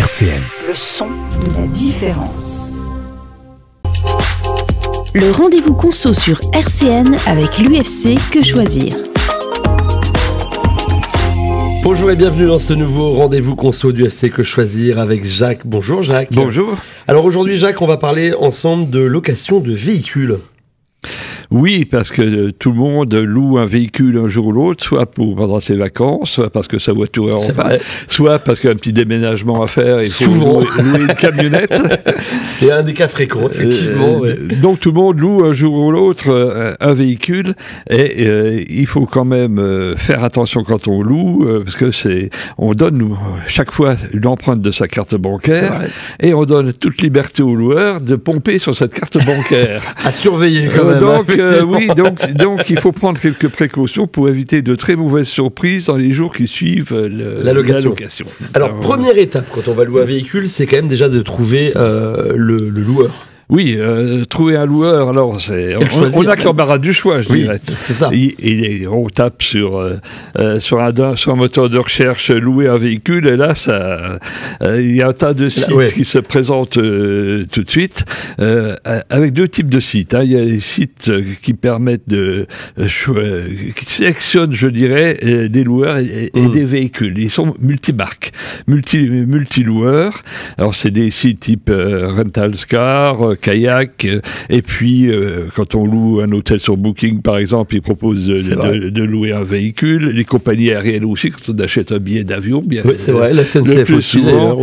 RCN. Le son de la différence. Le rendez-vous conso sur RCN avec l'UFC Que Choisir. Bonjour et bienvenue dans ce nouveau rendez-vous conso du UFC Que Choisir avec Jacques. Bonjour Jacques. Bonjour. Alors aujourd'hui Jacques, on va parler ensemble de location de véhicules. Oui, parce que tout le monde loue un véhicule un jour ou l'autre, soit pendant ses vacances, soit parce que sa voiture est en panne, soit parce qu'il y a un petit déménagement à faire, il faut louer une camionnette. C'est un des cas fréquents, effectivement. Donc tout le monde loue un jour ou l'autre un véhicule, et il faut quand même faire attention quand on loue, parce que on donne chaque fois une empreinte de sa carte bancaire, et on donne toute liberté au loueur de pomper sur cette carte bancaire. À surveiller quand même. Donc il faut prendre quelques précautions pour éviter de très mauvaises surprises dans les jours qui suivent la location. Alors, première étape quand on va louer un véhicule, c'est quand même déjà de trouver le loueur. Oui, trouver un loueur, alors on a que l'embarras du choix, je dirais. C'est ça. On tape sur un moteur de recherche, louer un véhicule, et là, il y a un tas de sites qui se présentent tout de suite, avec deux types de sites. Il y a des sites qui permettent qui sélectionnent, je dirais, des loueurs et des véhicules. Ils sont multimarques, multi-loueurs. Alors, c'est des sites type Rentalscar, Kayak, et puis quand on loue un hôtel sur Booking par exemple, ils proposent de louer un véhicule. Les compagnies aériennes aussi, quand on achète un billet d'avion, c'est vrai, la SNCF aussi, d'ailleurs,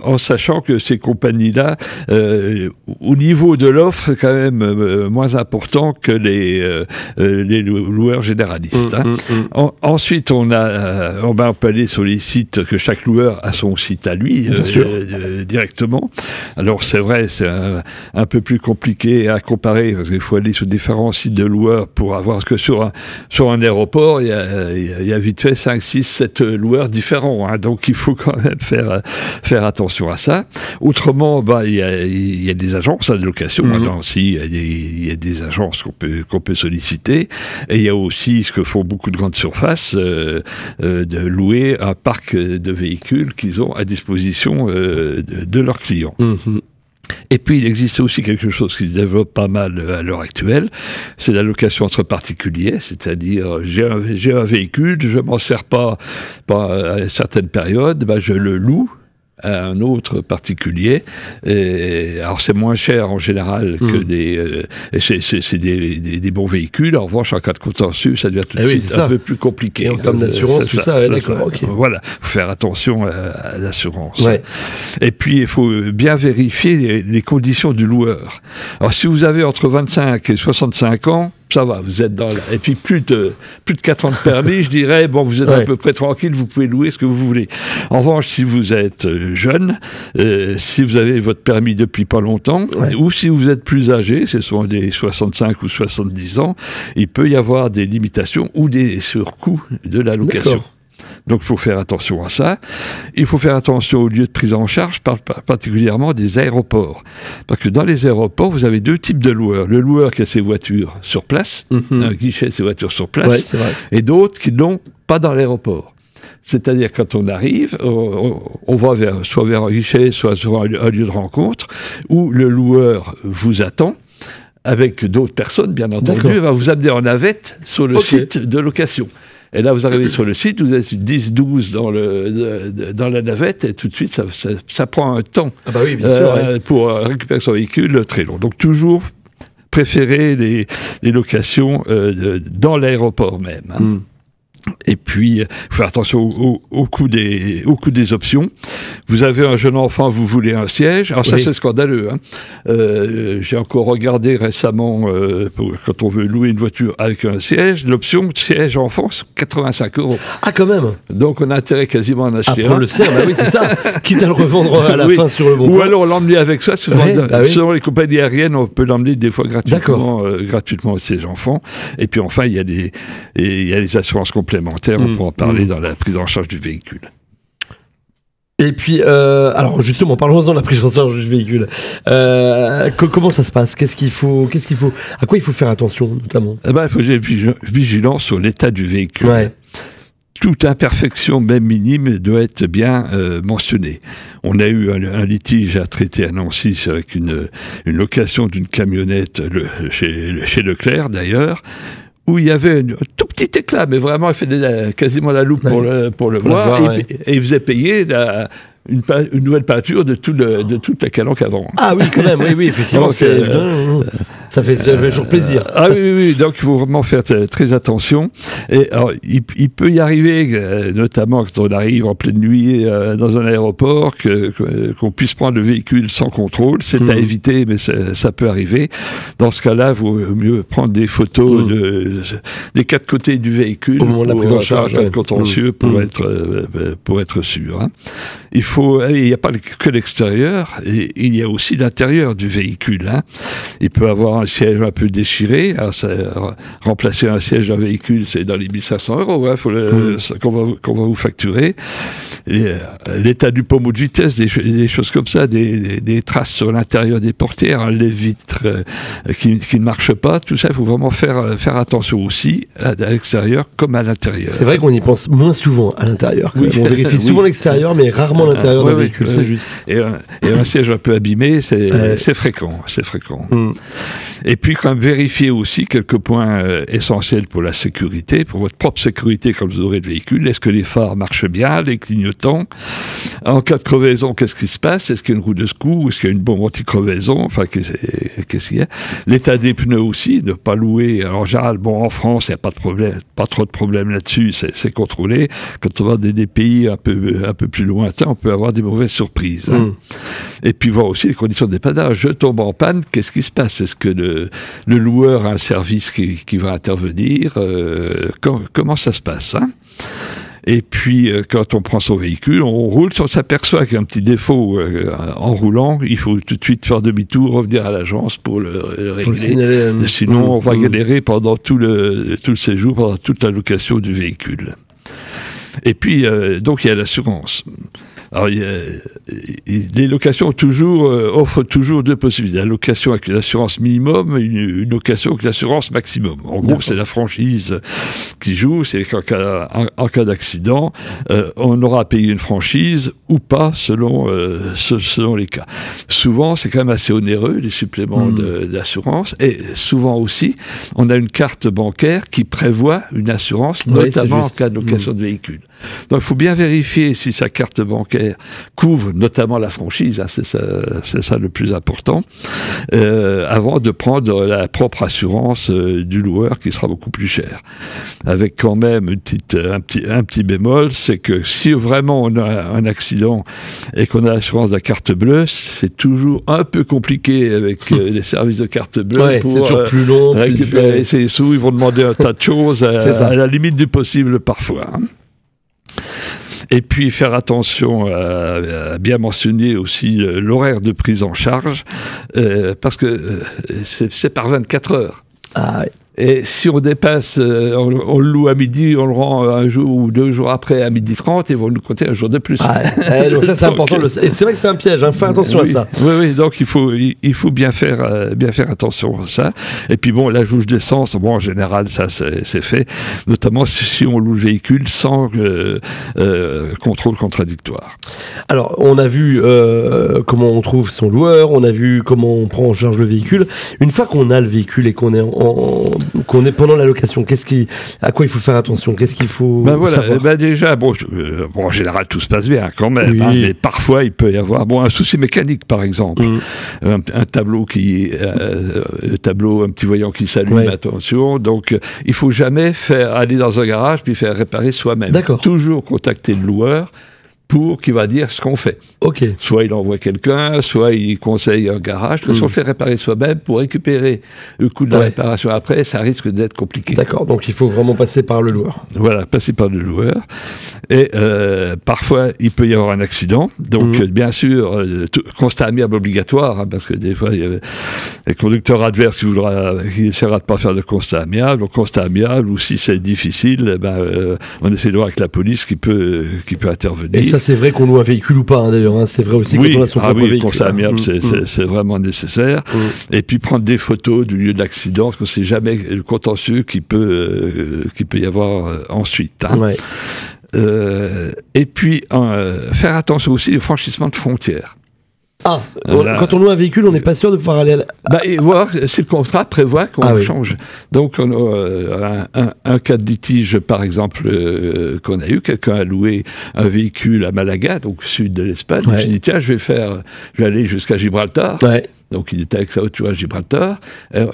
en sachant que ces compagnies-là, au niveau de l'offre, c'est quand même moins important que les loueurs généralistes. Ensuite, on peut aller sur les sites, que chaque loueur a son site à lui directement. Alors c'est vrai, c'est un peu plus compliqué à comparer, parce qu'il faut aller sur différents sites de loueurs pour avoir, parce que sur un aéroport, il y a vite fait 5, 6, 7 loueurs différents, donc il faut quand même faire attention à ça. Autrement, il y a des agences de location, là aussi, il y a des agences qu'on peut solliciter, et il y a aussi ce que font beaucoup de grandes surfaces, de louer un parc de véhicules qu'ils ont à disposition de leurs clients. Et puis, il existe aussi quelque chose qui se développe pas mal à l'heure actuelle, c'est la location entre particuliers, c'est-à-dire, j'ai un véhicule, je m'en sers pas à certaines périodes, je le loue à un autre particulier. Alors c'est moins cher en général que c'est des bons véhicules. En revanche, en cas de contentieux, ça devient tout de suite un peu plus compliqué. Et en termes d'assurance, tout ça, d'accord. Okay. Voilà, il faut faire attention à l'assurance. Ouais. Et puis, il faut bien vérifier les conditions du loueur. Alors, si vous avez entre 25 et 65 ans, ça va, vous êtes et puis plus de 4 ans de permis, je dirais, vous êtes à peu près tranquille, vous pouvez louer ce que vous voulez. En revanche, si vous êtes jeune, si vous avez votre permis depuis pas longtemps, ou si vous êtes plus âgé, ce sont des 65 ou 70 ans, il peut y avoir des limitations ou des surcoûts de la location. D'accord. Donc, il faut faire attention à ça. Il faut faire attention aux lieux de prise en charge, particulièrement des aéroports. Parce que dans les aéroports, vous avez deux types de loueurs. Le loueur qui a ses voitures sur place, un guichet, ses voitures sur place, et d'autres qui n'ont pas dans l'aéroport. C'est-à-dire, quand on arrive, on va soit vers un guichet, soit sur un lieu de rencontre, où le loueur vous attend, avec d'autres personnes, bien entendu, va vous amener en navette sur le site de location. Et là, vous arrivez sur le site, vous êtes 10-12 dans la navette, et tout de suite, ça prend un temps pour récupérer son véhicule très long. Donc, toujours préférer les locations dans l'aéroport même. Et puis, il faut faire attention au coût des options. Vous avez un jeune enfant, vous voulez un siège. Alors ça, c'est scandaleux. J'ai encore regardé récemment, quand on veut louer une voiture avec un siège, l'option siège enfant, c'est 85 €. Ah, quand même. Donc, on a intérêt quasiment à en acheter un. Le sert, oui, c'est ça. Quitte à le revendre à la fin sur le bon coin. Ou coin. alors l'emmener avec soi. Selon les compagnies aériennes, on peut l'emmener des fois gratuitement au siège enfant. Et puis enfin, il y a les assurances complémentaires. On pourra en parler dans la prise en charge du véhicule. Et puis, alors justement, parlons-en de la prise en charge du véhicule. Comment ça se passe ? À quoi il faut faire attention, notamment ? Il faut être vigilant sur l'état du véhicule. toute imperfection, même minime, doit être bien mentionnée. On a eu un litige à traiter à Nancy avec une location d'une camionnette chez Leclerc, d'ailleurs, où il y avait un tout petit éclat, mais vraiment il fait quasiment la loupe pour le voir, et il faisait payer une nouvelle peinture de toute la calanque avant. Ah oui, quand même, oui, effectivement. Donc, ça fait toujours plaisir. Ah oui, donc il faut vraiment faire très attention. Et alors, il peut y arriver, notamment quand on arrive en pleine nuit dans un aéroport, qu'on puisse prendre le véhicule sans contrôle. C'est à éviter, mais ça peut arriver. Dans ce cas-là, il vaut mieux prendre des photos des quatre côtés du véhicule au moment de la prise en charge, contentieux pour être sûr. Hein. Il n'y a pas que l'extérieur, il y a aussi l'intérieur du véhicule. Hein. Il peut avoir un siège un peu déchiré. Alors, remplacer un siège d'un véhicule, c'est dans les 1500 €, hein, qu'on va vous facturer. L'état du pommeau de vitesse, des choses comme ça, des traces sur l'intérieur des portières, les vitres qui ne marchent pas, tout ça, il faut vraiment faire attention aussi à l'extérieur comme à l'intérieur. C'est vrai qu'on y pense moins souvent à l'intérieur. Oui. On vérifie souvent l'extérieur, mais rarement l'intérieur d'un véhicule, c'est juste. Et un siège un peu abîmé, c'est fréquent. Et puis, quand même, vérifier aussi quelques points essentiels pour la sécurité, pour votre propre sécurité quand vous aurez le véhicule. Est-ce que les phares marchent bien, les clignotants? En cas de crevaison, qu'est-ce qui se passe? Est-ce qu'il y a une roue de secours? Est-ce qu'il y a une bombe anti-crevaison? Enfin, qu'est-ce qu'il y a? L'état des pneus aussi, ne pas louer. Alors, en général, en France, il n'y a pas de problème, pas trop de problème là-dessus, c'est contrôlé. Quand on va dans des pays un peu plus lointains, on peut avoir des mauvaises surprises. Hein. Et puis, voir aussi les conditions de dépannage. Je tombe en panne, qu'est-ce qui se passe? Est-ce que le loueur a un service qui va intervenir? Comment ça se passe, hein? Et puis, quand on prend son véhicule, on roule, si on s'aperçoit qu'il y a un petit défaut en roulant, il faut tout de suite faire demi-tour, revenir à l'agence pour le régler. Sinon, on va galérer pendant tout le séjour, pendant toute la location du véhicule. Et puis, donc, il y a l'assurance. Alors, les locations offrent toujours deux possibilités. La location avec une assurance minimum, une location avec l'assurance maximum. En gros, c'est la franchise qui joue. C'est qu'en cas d'accident, on aura à payer une franchise ou pas, selon les cas. Souvent, c'est quand même assez onéreux, les suppléments d'assurance. Et souvent aussi, on a une carte bancaire qui prévoit une assurance, notamment en cas de location de véhicule. Donc, il faut bien vérifier si sa carte bancaire couvre notamment la franchise, hein, c'est ça le plus important, avant de prendre la propre assurance du loueur qui sera beaucoup plus cher. Avec quand même un petit bémol, c'est que si vraiment on a un accident et qu'on a l'assurance de la carte bleue, c'est toujours un peu compliqué avec les services de carte bleue pour c'est toujours plus long, récupérer ses sous. Ils vont demander un tas de choses à la limite du possible parfois. Hein. Et puis faire attention à bien mentionner aussi l'horaire de prise en charge, parce que c'est par 24 heures. Ah oui. Et si on dépasse, on le loue à midi, on le rend un jour ou 2 jours après à 12h30, ils vont nous compter un jour de plus. Donc ça c'est important. Et c'est vrai que c'est un piège, hein, fais attention à ça. Oui, donc il faut bien faire attention à ça. Et puis bon, la jauge d'essence, en général, ça c'est fait, notamment si on loue le véhicule sans contrôle contradictoire. Alors, on a vu comment on trouve son loueur, on a vu comment on prend en charge le véhicule. Une fois qu'on a le véhicule et qu'on est pendant la location, à quoi il faut faire attention? Qu'est-ce qu'il faut savoir? Déjà, en général, tout se passe bien quand même. Hein, mais parfois, il peut y avoir un souci mécanique, par exemple. Un tableau un petit voyant qui s'allume, attention. Donc, il ne faut jamais aller dans un garage puis faire réparer soi-même. Toujours contacter le loueur qui va dire ce qu'on fait. Soit il envoie quelqu'un, soit il conseille un garage. De toute façon, on fait réparer soi-même pour récupérer le coût de la réparation après, ça risque d'être compliqué. D'accord, donc il faut vraiment passer par le loueur. Voilà, passer par le loueur. Et parfois, il peut y avoir un accident. Donc, bien sûr, constat amiable obligatoire, hein, parce que des fois, il y a les conducteurs adverses qui essaiera de ne pas faire de constat amiable. Donc, constat amiable, ou si c'est difficile, on essaie de voir avec la police qui peut intervenir. Et ça c'est vrai qu'on loue un véhicule ou pas, hein, d'ailleurs. Hein. C'est vrai aussi quand on a son propre véhicule. Pour ça, c'est vraiment nécessaire. Et puis prendre des photos du lieu de l'accident, parce qu'on ne sait jamais le contentieux qui peut y avoir ensuite. Hein. Ouais. Et puis faire attention aussi au franchissement de frontières. Ah, quand on loue un véhicule, on n'est pas sûr de pouvoir aller et voir si le contrat prévoit qu'on change. Donc, on a un cas de litige, par exemple, qu'on a eu. Quelqu'un a loué un véhicule à Malaga, donc sud de l'Espagne. Ouais. Je dit, tiens, je vais aller jusqu'à Gibraltar. Ouais. Donc, il était avec sa voiture à Gibraltar.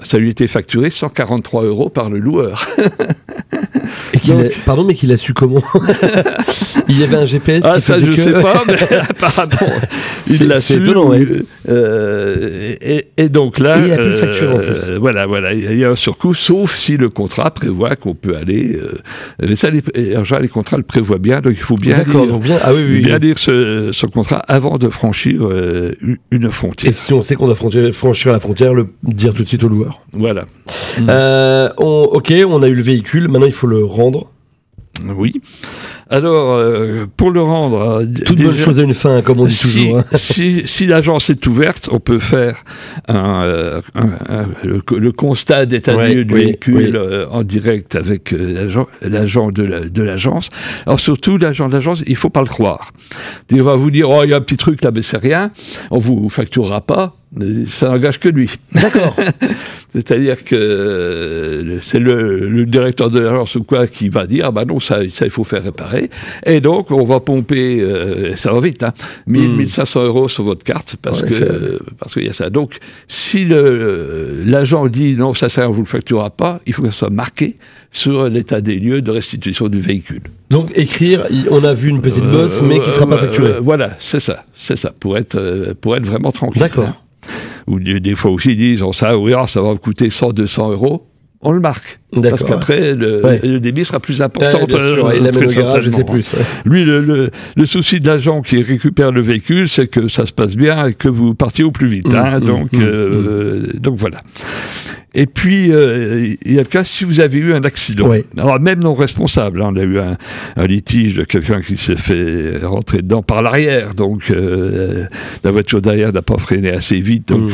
Ça lui était facturé 143 € par le loueur. Pardon, mais qu'il a su comment? Il y avait un GPS qui ça, je ne sais pas, mais apparemment, il l'a su. Étonnant, ouais. Et donc là, il a pu facturer en plus. Voilà, il y a un surcoût, sauf si le contrat prévoit qu'on peut aller. Mais ça, les contrats le prévoient bien, donc il faut bien lire ce contrat avant de franchir une frontière. Et si on sait qu'on doit franchir la frontière, le dire tout de suite au loueur. Voilà. Ok, on a eu le véhicule, maintenant il faut le rendre. Oui. Alors, pour le rendre... Toute bonne chose a une fin, comme on dit toujours. Hein. Si l'agence est ouverte, on peut faire le constat d'état de lieu du véhicule en direct avec l'agent de l'agence. Alors surtout, l'agent de l'agence, il ne faut pas le croire. Il va vous dire, il y a un petit truc là, mais c'est rien, on ne vous facturera pas. Ça n'engage que lui. D'accord. C'est-à-dire que c'est le directeur de l'agence ou quoi qui va dire non, ça il faut faire réparer. Et donc, on va pomper, ça va vite, 1500 € sur votre carte parce qu'il y a ça. Donc, si l'agent dit non, ça sert, on ne vous le facturera pas, il faut que ça soit marqué sur l'état des lieux de restitution du véhicule. Donc, écrire, on a vu une petite bosse, mais qui ne sera pas facturée. Voilà, c'est ça, pour être vraiment tranquille. D'accord. Hein. Ou des fois aussi, ils disent ça va vous coûter 100-200 €. On le marque. Parce qu'après, le débit sera plus important. Et la même garage, c'est plus. Ouais. Lui, le souci de l'agent qui récupère le véhicule, c'est que ça se passe bien et que vous partiez au plus vite. Donc voilà. Et puis, il y a le cas si vous avez eu un accident. Oui. Alors, même non responsable. On a eu un litige de quelqu'un qui s'est fait rentrer dedans par l'arrière. Donc, la voiture derrière n'a pas freiné assez vite. Donc,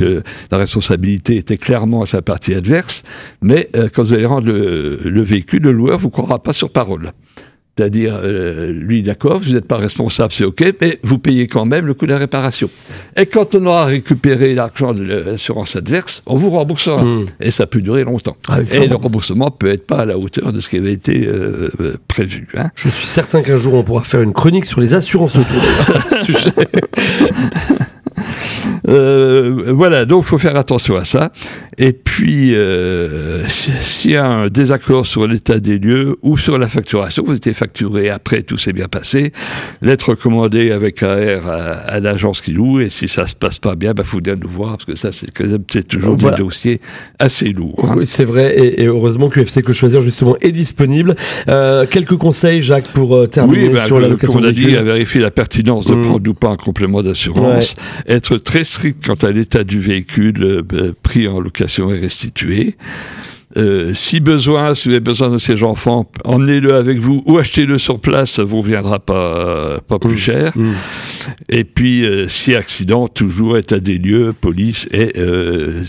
la responsabilité était clairement à sa partie adverse. Mais quand vous allez rendre le véhicule, le loueur ne vous croira pas sur parole. C'est-à-dire, lui, d'accord, vous n'êtes pas responsable, c'est OK, mais vous payez quand même le coût de la réparation. Et quand on aura récupéré l'argent de l'assurance adverse, on vous remboursera. Et ça peut durer longtemps. Et le remboursement peut être pas à la hauteur de ce qui avait été prévu. Hein. Je suis certain qu'un jour, on pourra faire une chronique sur les assurances auto. Sujet. Voilà, donc il faut faire attention à ça. Et puis, s'il y a un désaccord sur l'état des lieux ou sur la facturation, vous étiez facturé après, tout s'est bien passé, lettre recommandée avec AR à l'agence qui loue, et si ça se passe pas bien, faut bien nous voir, parce que ça, c'est toujours des dossiers assez lourds. Hein. Oui, c'est vrai, et heureusement que UFC Que Choisir, justement, est disponible. Quelques conseils, Jacques, pour terminer sur la location de véhicule. Comme on a dit, à vérifier la pertinence de prendre ou pas un complément d'assurance, être très strict quant à l'état du véhicule pris en location et restitué. Si besoin, si vous avez besoin de ces enfants, emmenez-le avec vous ou achetez-le sur place, ça vous reviendra pas plus cher. Et puis, si accident, toujours état des lieux, police et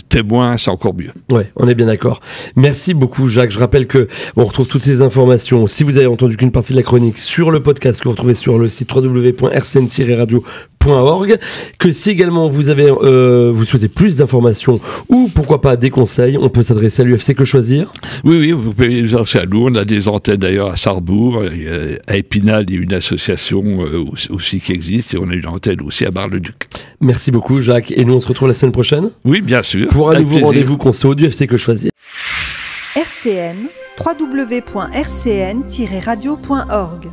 témoin, c'est encore mieux. Ouais, on est bien d'accord. Merci beaucoup, Jacques. Je rappelle que on retrouve toutes ces informations, si vous avez entendu qu'une partie de la chronique, sur le podcast que vous retrouvez sur le site www.rcn-radio.org, que si également vous avez, vous souhaitez plus d'informations ou pourquoi pas des conseils, on peut s'adresser à l'UFC Que Choisir. Oui, vous pouvez nous adresser à nous. On a des antennes d'ailleurs à Sarrebourg, à Épinal, il y a une association aussi qui existe, et on a une antenne aussi à Bar-le-Duc. Merci beaucoup, Jacques. Et nous, on se retrouve la semaine prochaine. Oui, bien sûr. Pour un nouveau rendez-vous conso du UFC Que Choisir. RCN, www.rcn-radio.org